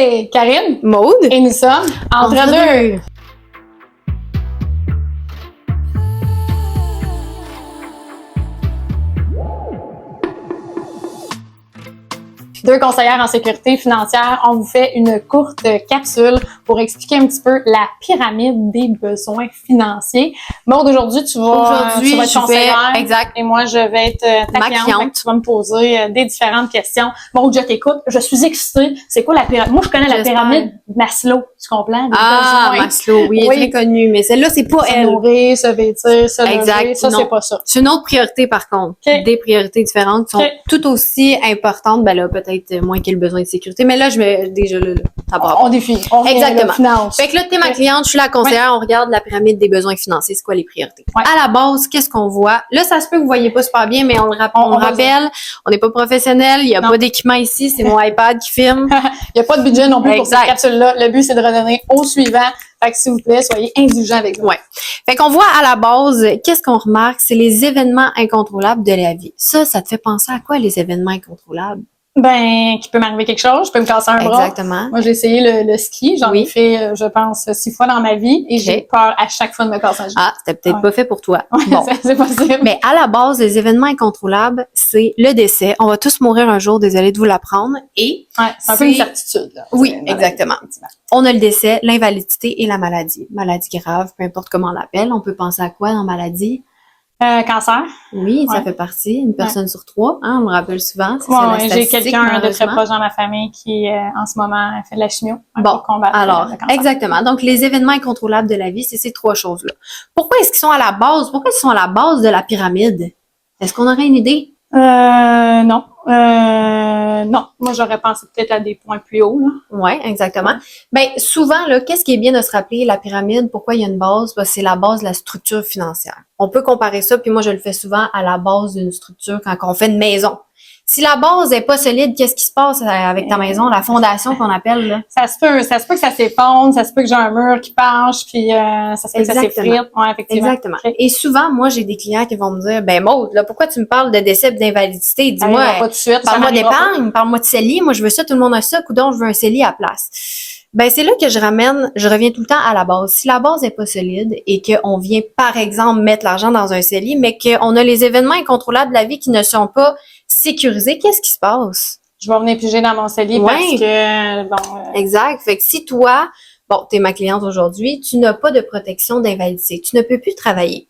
c'est Karine. Maude. Et nous sommes entre deux. Deux conseillères en sécurité financière, on vous fait une courte capsule pour expliquer un petit peu la pyramide des besoins financiers. Maude, aujourd'hui, tu vas être conseillère. Exact. Et moi, je vais être ta cliente. Tu vas me poser des différentes questions. Maude, je t'écoute. Je suis excitée. C'est quoi la pyramide? Moi, je connais la pyramide Maslow. Tu comprends? Maslow, oui, très connue. Mais celle-là, c'est pas elle. Se nourrir, se vêtir, se lever. Ça, non. c'est pas ça. C'est une autre priorité, par contre. Okay. Des priorités différentes qui sont tout aussi importantes. Ben là, peut-être moins que le besoin de sécurité. Mais là, je vais déjà là, ça part. On défie. On exactement. Finance. Fait que là, t'es ma cliente, je suis la conseillère, on regarde la pyramide des besoins financiers. C'est quoi les priorités? À la base, qu'est-ce qu'on voit? Là, ça se peut que vous voyez pas super bien, mais on le rappelle. On n'est pas professionnel. Il y a pas d'équipement ici. C'est mon iPad qui filme. Il y a pas de budget non plus pour cette capsule-là. Le but, c'est de redonner au suivant. Fait que s'il vous plaît, soyez indulgents avec nous. Ouais. Fait qu'on voit à la base, qu'est-ce qu'on remarque? C'est les événements incontrôlables de la vie. Ça te fait penser à quoi, les événements incontrôlables? Ben, qu'il peut m'arriver quelque chose, je peux me casser un bras. Exactement. Moi, j'ai essayé le ski, j'en ai fait, je pense, 6 fois dans ma vie et j'ai peur à chaque fois de me casser un genou. Ah, c'était peut-être pas fait pour toi. Bon. C'est possible. Mais à la base, les événements incontrôlables, c'est le décès. On va tous mourir un jour, désolé de vous l'apprendre. Et c'est un peu une certitude. Là. Oui, exactement. On a le décès, l'invalidité et la maladie. Maladie grave, peu importe comment on l'appelle. On peut penser à quoi dans maladie? Cancer. Oui, ça fait partie. Une personne sur 3, hein, on me rappelle souvent. J'ai quelqu'un de très proche dans ma famille qui, en ce moment, fait de la chimio. Bon, alors, exactement. Donc, les événements incontrôlables de la vie, c'est ces 3 choses-là. Pourquoi est-ce qu'ils sont à la base? Pourquoi ils sont à la base de la pyramide? Est-ce qu'on aurait une idée? Non. Non. Moi, j'aurais pensé peut-être à des points plus hauts, là. Ouais, exactement. Ben, souvent, là, qu'est-ce qui est bien de se rappeler? La pyramide, pourquoi il y a une base? Ben, c'est la base de la structure financière. On peut comparer ça, puis moi, je le fais souvent à la base d'une structure quand on fait une maison. Si la base est pas solide, qu'est-ce qui se passe avec ta maison, la fondation qu'on appelle, là? Ça se peut que ça s'effondre, ça se peut que j'ai un mur qui penche, puis ça se peut que ça s'effrite. Ouais, effectivement. Exactement. Et souvent, moi, j'ai des clients qui vont me dire, ben Maude, là, pourquoi tu me parles de décès et d'invalidité? Dis-moi, parle-moi d'épargne, parle-moi de CELI. Moi, je veux ça, tout le monde a ça, coudonc, je veux un CELI à place. Ben, c'est là que je reviens tout le temps à la base. Si la base est pas solide et qu'on vient, par exemple, mettre l'argent dans un CELI, mais qu'on a les événements incontrôlables de la vie qui ne sont pas sécurisés, qu'est-ce qui se passe? Je vais venir piger dans mon CELI parce que, Exact. Fait que si toi, t'es ma cliente aujourd'hui, tu n'as pas de protection d'invalidité, tu ne peux plus travailler.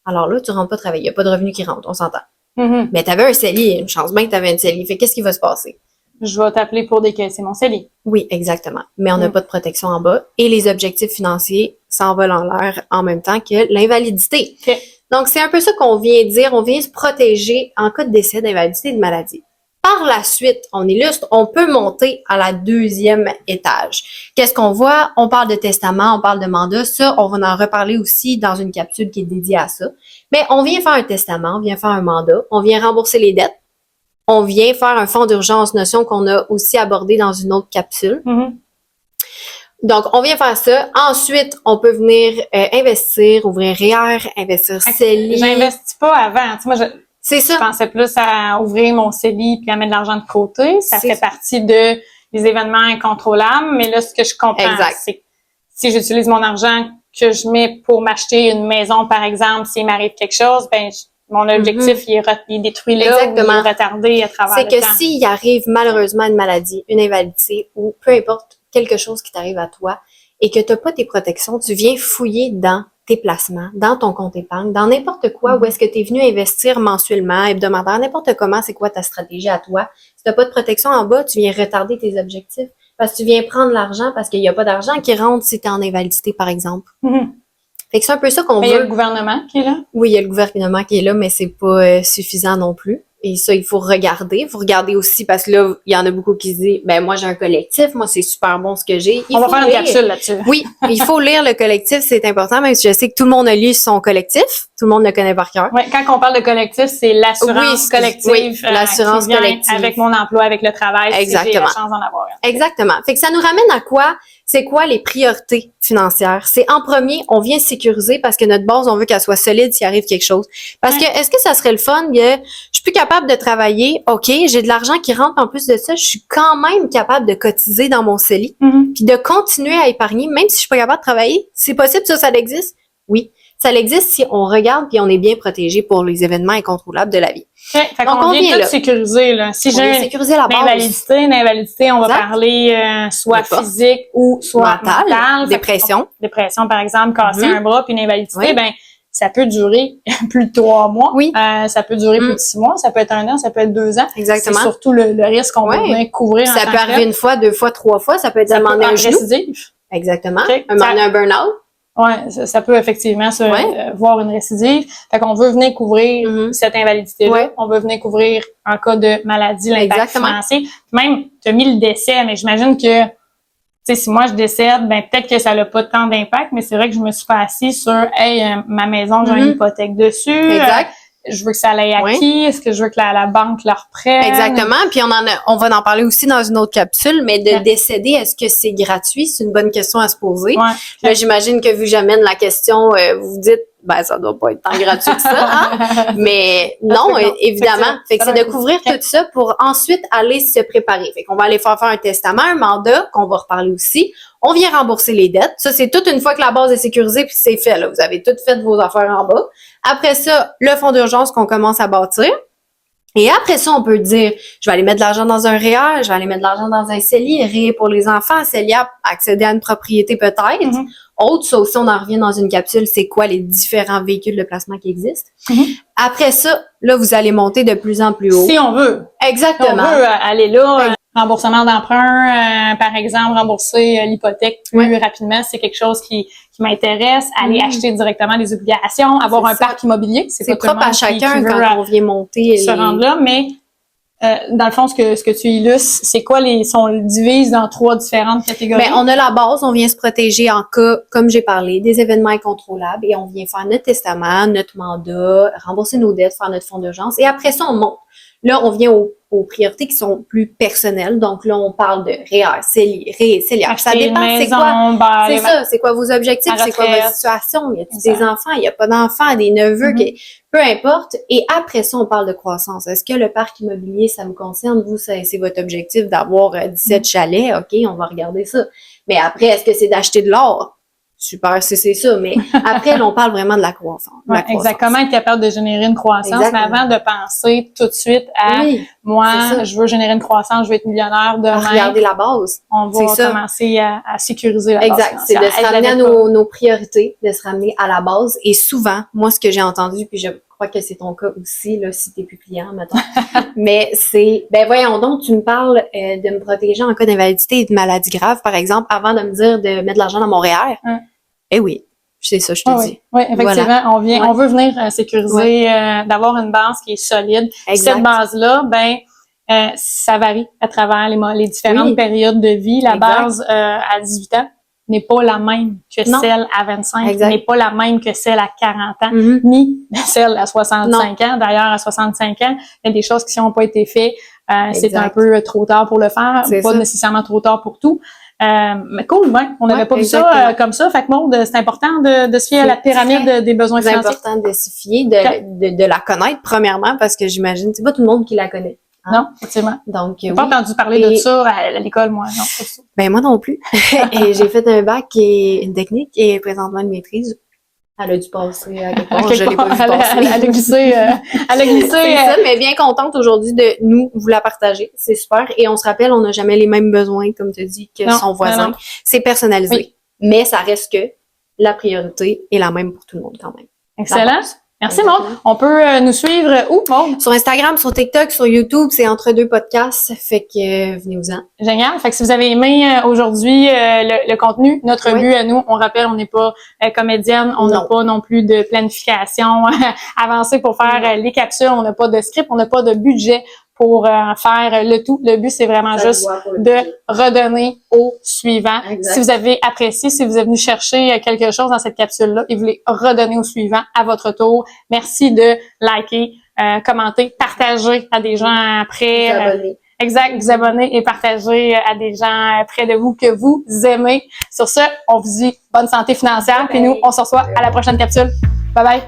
Alors là, tu rentres pas travailler. Il n'y a pas de revenus qui rentrent, on s'entend. Mais t'avais un CELI, une chance bien que t'avais un CELI. Fait qu'est-ce qui va se passer? Je vais t'appeler pour décaisser mon CELI. Oui, exactement. Mais on n'a pas de protection en bas et les objectifs financiers s'envolent en l'air en même temps que l'invalidité. Okay. Donc, c'est un peu ça qu'on vient dire. On vient se protéger en cas de décès, d'invalidité et de maladie. Par la suite, on illustre, on peut monter à la 2e étage. Qu'est-ce qu'on voit? On parle de testament, on parle de mandat. Ça, on va en reparler aussi dans une capsule qui est dédiée à ça. Mais on vient faire un testament, on vient faire un mandat, on vient rembourser les dettes. On vient faire un fonds d'urgence, notion qu'on a aussi abordé dans une autre capsule. Donc, on vient faire ça. Ensuite, on peut venir investir, ouvrir REER, investir CELI. J'investis pas avant. Tu sais, moi, je pensais plus à ouvrir mon CELI puis à mettre de l'argent de côté. Ça fait partie des événements incontrôlables. Mais là, ce que je comprends, c'est que si j'utilise mon argent que je mets pour m'acheter une maison, par exemple, s'il m'arrive quelque chose, ben mon objectif, il est détruit là, ou il est retardé à travers le temps. C'est que s'il arrive malheureusement une maladie, une invalidité ou peu importe quelque chose qui t'arrive à toi et que tu n'as pas tes protections, tu viens fouiller dans tes placements, dans ton compte épargne, dans n'importe quoi, où est-ce que tu es venu investir mensuellement, hebdomadaire, n'importe comment, c'est quoi ta stratégie à toi. Si tu n'as pas de protection en bas, tu viens retarder tes objectifs parce que tu viens prendre l'argent parce qu'il n'y a pas d'argent qui rentre si tu es en invalidité, par exemple. Fait que c'est un peu ça qu'on veut. Mais il y a le gouvernement qui est là? Oui, il y a le gouvernement qui est là, mais c'est pas suffisant non plus. Et ça, il faut regarder. Il faut regarder aussi parce que là, il y en a beaucoup qui se disent, ben moi, j'ai un collectif. Moi, c'est super bon ce que j'ai. On va faire une capsule là-dessus. Oui, il faut lire le collectif. C'est important, même si je sais que tout le monde a lu son collectif. Tout le monde le connaît par cœur. Oui, quand on parle de collectif, c'est l'assurance collective. Oui, l'assurance collective. Avec mon emploi, avec le travail. Exactement. Si j'ai la chance d'en avoir. Exactement. Fait que ça nous ramène à quoi? C'est quoi les priorités financières? C'est en premier, on vient sécuriser parce que notre base, on veut qu'elle soit solide s'il arrive quelque chose. Parce que, est-ce que ça serait le fun que je suis plus capable capable de travailler, OK, j'ai de l'argent qui rentre en plus de ça, je suis quand même capable de cotiser dans mon CELI, puis de continuer à épargner, même si je suis pas capable de travailler. C'est possible, ça existe? Oui. Ça existe si on regarde puis on est bien protégé pour les événements incontrôlables de la vie. Fait donc, on vient tout sécuriser, là. Si j'ai une invalidité, on va parler soit physique ou soit mentale. Dépression. Dépression, par exemple, casser un bras puis une invalidité, ben ça peut durer plus de 3 mois. Oui. Ça peut durer plus de 6 mois. Ça peut être 1 an, ça peut être 2 ans. Exactement. C'est surtout le risque qu'on va venir couvrir. Ça peut arriver 1 fois, 2 fois, 3 fois. Ça peut être demander un genou. Récidive. Exactement. Un burn-out. Ouais, ça peut effectivement voir une récidive. Fait qu'on veut venir couvrir cette invalidité-là. Ouais. On veut venir couvrir en cas de maladie, l'impact financier. Même, tu as mis le décès, mais j'imagine que, tu sais, si moi je décède, ben peut-être que ça n'a pas tant d'impact, mais c'est vrai que je me suis pas assise sur, ma maison, j'ai une hypothèque dessus. Exact. Je veux que ça aille à qui? Est-ce que je veux que la banque leur prenne? Exactement. Puis on va en parler aussi dans une autre capsule, mais de décéder, est-ce que c'est gratuit? C'est une bonne question à se poser. Ouais. Là, j'imagine que vu que j'amène la question, vous vous dites, ben, ça doit pas être tant gratuit que ça, hein? Mais non, évidemment. Fait que c'est de couvrir tout ça pour ensuite aller se préparer. Fait qu'on va aller faire un testament, un mandat, qu'on va reparler aussi. On vient rembourser les dettes. Ça, c'est toute une fois que la base est sécurisée puis c'est fait, là. Vous avez tout fait vos affaires en bas. Après ça, le fonds d'urgence qu'on commence à bâtir. Et après ça, on peut dire, je vais aller mettre de l'argent dans un REER, je vais aller mettre de l'argent dans un CELI, REER pour les enfants, CELIAP, accéder à une propriété peut-être. Autre, ça aussi, on en revient dans une capsule, c'est quoi les différents véhicules de placement qui existent. Après ça, là, vous allez monter de plus en plus haut. Si on veut. Exactement. Si on veut aller là, remboursement d'emprunt, par exemple, rembourser l'hypothèque plus rapidement, c'est quelque chose qui m'intéresse. Aller acheter directement des obligations, avoir un parc immobilier. C'est propre à chacun quand on vient monter. Se rendre là, mais dans le fond, ce que tu illustres, c'est quoi on le divise dans 3 différentes catégories? Ben, on a la base, on vient se protéger en cas, comme j'ai parlé, des événements incontrôlables et on vient faire notre testament, notre mandat, rembourser nos dettes, faire notre fonds d'urgence et après ça, on monte. Là, on vient aux priorités qui sont plus personnelles. Donc là, on parle de REER, CELI, CELIAP. Ça dépend, c'est quoi. C'est ça, c'est quoi vos objectifs, c'est quoi votre situation. Il y a des enfants, il n'y a pas d'enfants, des neveux, peu importe. Et après ça, on parle de croissance. Est-ce que le parc immobilier, ça vous concerne? Vous, c'est votre objectif d'avoir 17 chalets. OK, on va regarder ça. Mais après, est-ce que c'est d'acheter de l'or? Super, c'est ça. Mais après, là, on parle vraiment de la croissance. Exactement, être capable de générer une croissance. Mais avant de penser tout de suite à moi, je veux générer une croissance, je veux être millionnaire demain. Regarder la base. On va commencer à sécuriser la base. Exact. C'est de se ramener à nos priorités, de se ramener à la base. Et souvent, moi, ce que j'ai entendu, puis je crois que c'est ton cas aussi, là, si t'es plus client, mettons. Mais c'est, ben voyons donc, tu me parles de me protéger en cas d'invalidité et de maladie grave, par exemple, avant de me dire de mettre de l'argent dans mon REER. Eh oui, c'est ça, je te dis. Oui, effectivement, on veut venir sécuriser, d'avoir une base qui est solide. Cette base-là, ça varie à travers les différentes périodes de vie. La base à 18 ans n'est pas la même que celle à 25, n'est pas la même que celle à 40 ans, ni celle à 65 ans. D'ailleurs, à 65 ans, il y a des choses qui n'ont pas été faites. C'est un peu trop tard pour le faire, pas nécessairement trop tard pour tout. Mais cool, on n'avait pas vu ça comme ça. Fait que Maude, c'est important de se fier à la pyramide des besoins financiers. C'est important de se fier, de la connaître premièrement, parce que j'imagine, c'est pas tout le monde qui la connaît. Hein? Non, effectivement. Donc, j'ai pas entendu parler de ça à l'école, moi. Non, pas ça. Ben moi non plus. Et j'ai fait un bac et une technique et présentement une maîtrise. Elle a dû passer à quelque part. Je l'ai pas vu passer. Elle a glissé. C'est ça, mais bien contente aujourd'hui de vous la partager. C'est super. Et on se rappelle, on n'a jamais les mêmes besoins, comme tu dis, que son voisin. Non. C'est personnalisé. Oui. Mais ça reste que la priorité est la même pour tout le monde quand même. Excellent. Merci, Maude. On peut nous suivre où, Maude? Sur Instagram, sur TikTok, sur YouTube, c'est entre 2 podcasts. Fait que venez-vous-en. Génial. Fait que si vous avez aimé aujourd'hui le contenu, notre but à nous, on rappelle, on n'est pas comédienne, on n'a pas non plus de planification avancée pour faire les capsules, on n'a pas de script, on n'a pas de budget pour faire le tout. Le but, c'est vraiment juste de redonner au suivant. Si vous avez apprécié, si vous êtes venu chercher quelque chose dans cette capsule-là et vous voulez redonner au suivant à votre tour, merci de liker, commenter, partager à des gens après. Vous abonner et partager à des gens près de vous que vous aimez. Sur ce, on vous dit bonne santé financière. Puis nous, on se reçoit à la prochaine capsule. Bye bye!